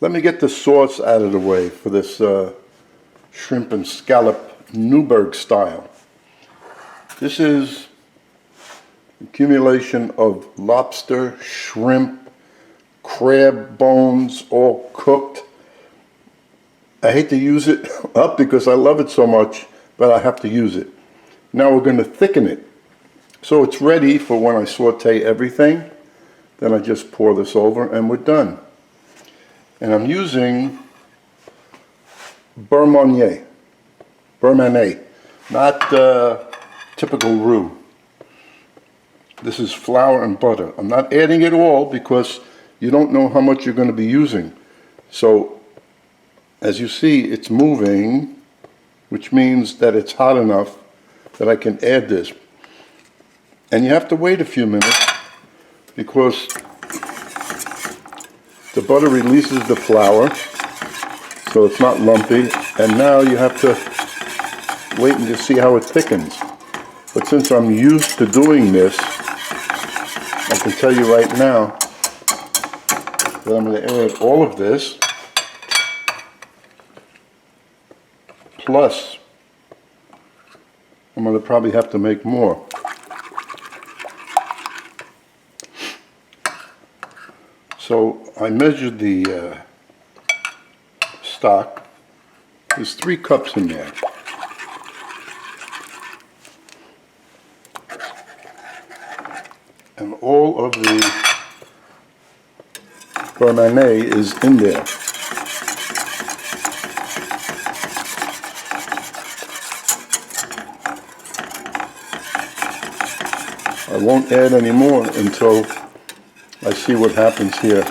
Let me get the sauce out of the way for this shrimp and scallop Newburg style. This is accumulation of lobster, shrimp, crab bones, all cooked. I hate to use it up because I love it so much, but I have to use it. Now we're going to thicken it. So it's ready for when I saute everything. Then I just pour this over and we're done. And I'm using beurre manie, not typical roux. This is flour and butter. I'm not adding it all because you don't know how much you're going to be using. So as you see, it's moving, which means that it's hot enough that I can add this. And you have to wait a few minutes because the butter releases the flour, so it's not lumpy, and now you have to wait and just see how it thickens. But since I'm used to doing this, I can tell you right now that I'm going to add all of this, plus I'm going to probably have to make more. So I measured the stock. There's 3 cups in there. And all of the beurre manie is in there. I won't add any more until I see what happens here.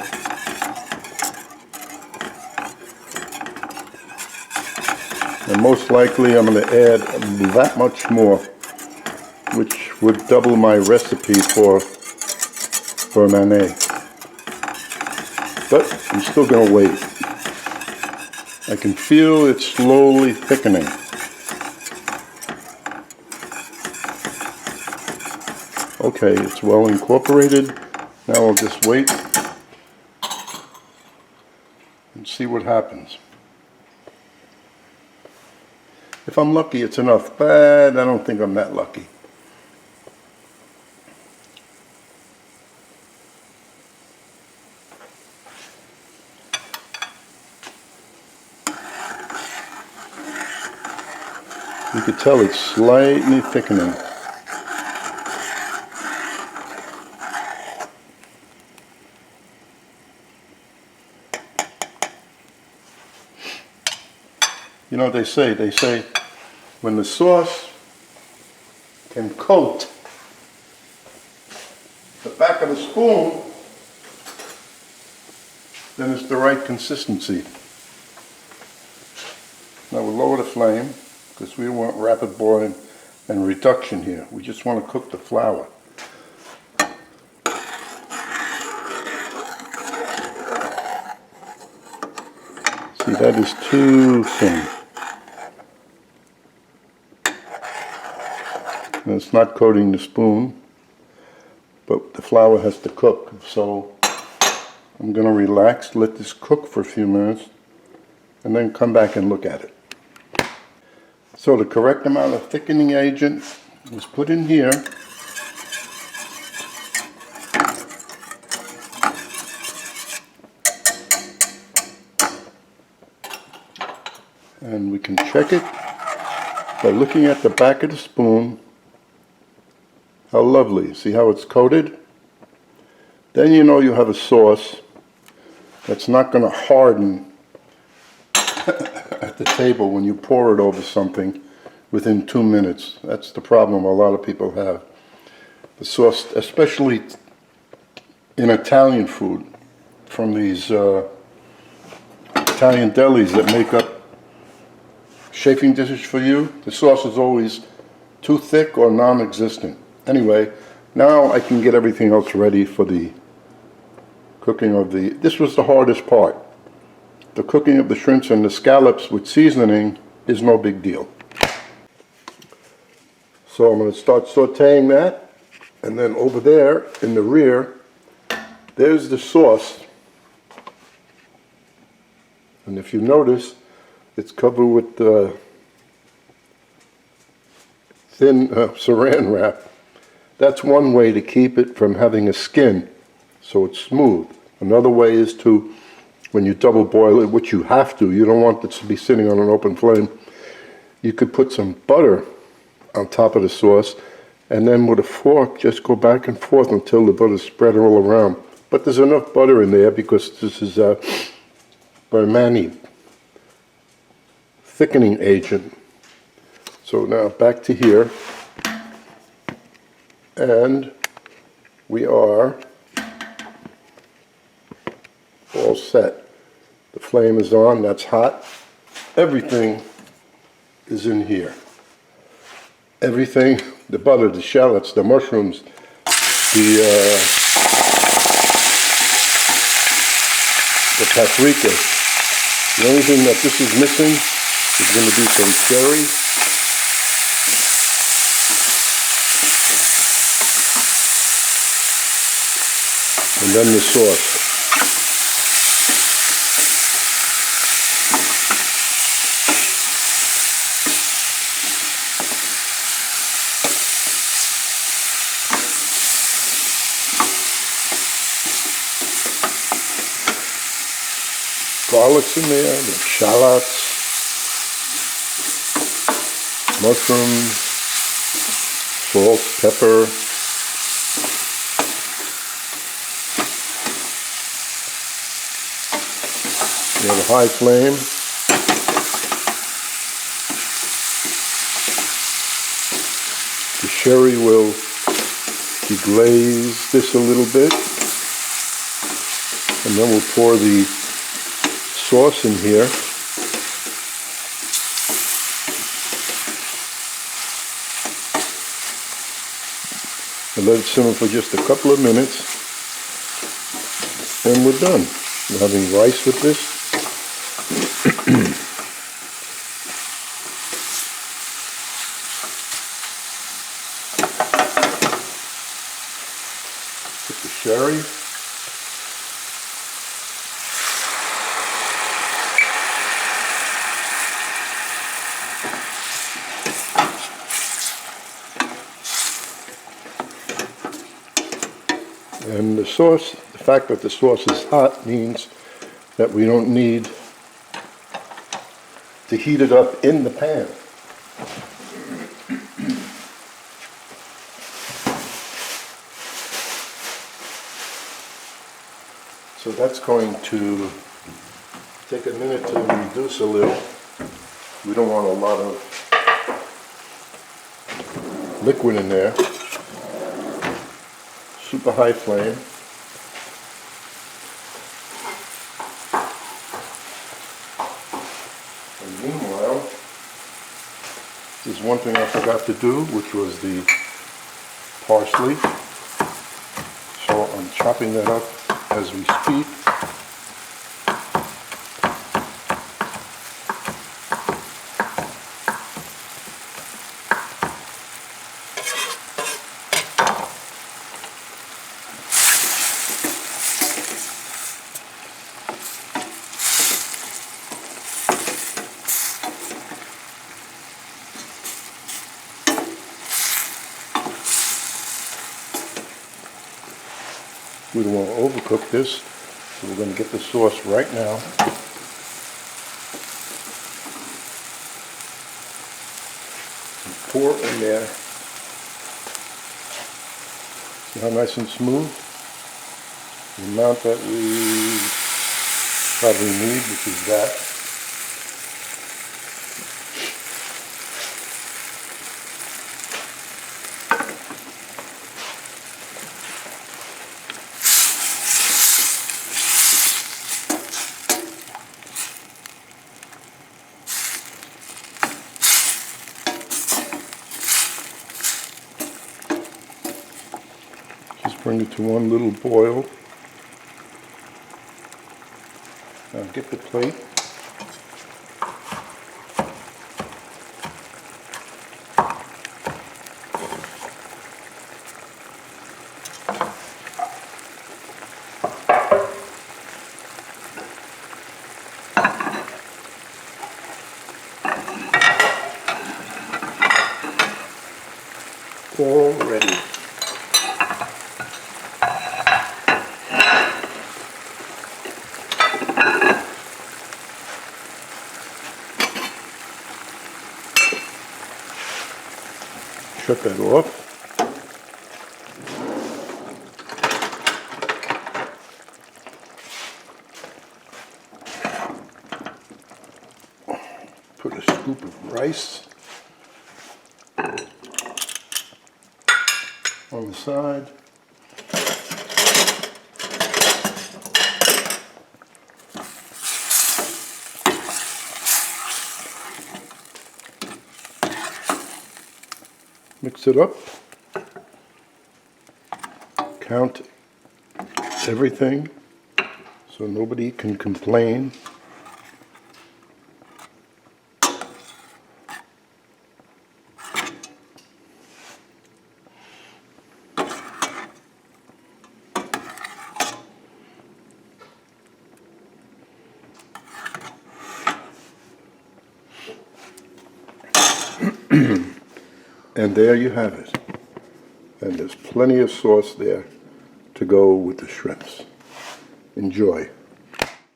And most likely I'm going to add that much more, which would double my recipe for beurre manie. But I'm still going to wait. I can feel it slowly thickening. Okay, it's well incorporated. Now I'll just wait and see what happens. If I'm lucky, it's enough, but I don't think I'm that lucky. You can tell it's slightly thickening. You know what they say when the sauce can coat the back of the spoon, then it's the right consistency. Now we'll lower the flame because we want rapid boiling and reduction here. We just want to cook the flour. See, that is too thin. And it's not coating the spoon, but the flour has to cook. So I'm going to relax, let this cook for a few minutes, and then come back and look at it. So the correct amount of thickening agent was put in here. And we can check it by looking at the back of the spoon. How lovely. See how it's coated? Then you know you have a sauce that's not going to harden at the table when you pour it over something within 2 minutes. That's the problem a lot of people have. The sauce, especially in Italian food, from these Italian delis that make up chafing dishes for you, the sauce is always too thick or non-existent. Anyway, now I can get everything else ready for the cooking of the, this was the hardest part. The cooking of the shrimps and the scallops with seasoning is no big deal. So I'm going to start sauteing that, and then over there in the rear, there's the sauce And if you notice, it's covered with thin saran wrap. That's one way to keep it from having a skin, so it's smooth. Another way is to, when you double boil it, which you have to, you don't want it to be sitting on an open flame, you could put some butter on top of the sauce, and then with a fork just go back and forth until the butter's spread all around. But there's enough butter in there because this is manie, thickening agent. So now back to here, and we are all set. The flame is on, that's hot. Everything is in here. Everything, the butter, the shallots, the mushrooms, the paprika. The only thing that this is missing is going to be some cherry. And then the sauce. Garlic's in there, the shallots, mushrooms, salt, pepper. You have a high flame. The sherry will deglaze this a little bit, and then we'll pour the sauce in here. And let it simmer for just a couple of minutes, and we're done. We're having rice with this. Put the sherry. And the sauce, the fact that the sauce is hot means that we don't need to heat it up in the pan. So that's going to take a minute to reduce a little. We don't want a lot of liquid in there. Super high flame. And meanwhile, there's one thing I forgot to do, which was the parsley. So I'm chopping that up as we speak. We don't want to overcook this, so we're going to get the sauce right now. And pour in there. See how nice and smooth? The amount that we probably need, which is that. Bring it to one little boil. Now get the plate. all ready. Shut that off. Put a scoop of rice on the side. Mix it up. Count everything so nobody can complain. And there you have it. And there's plenty of sauce there to go with the shrimps. Enjoy.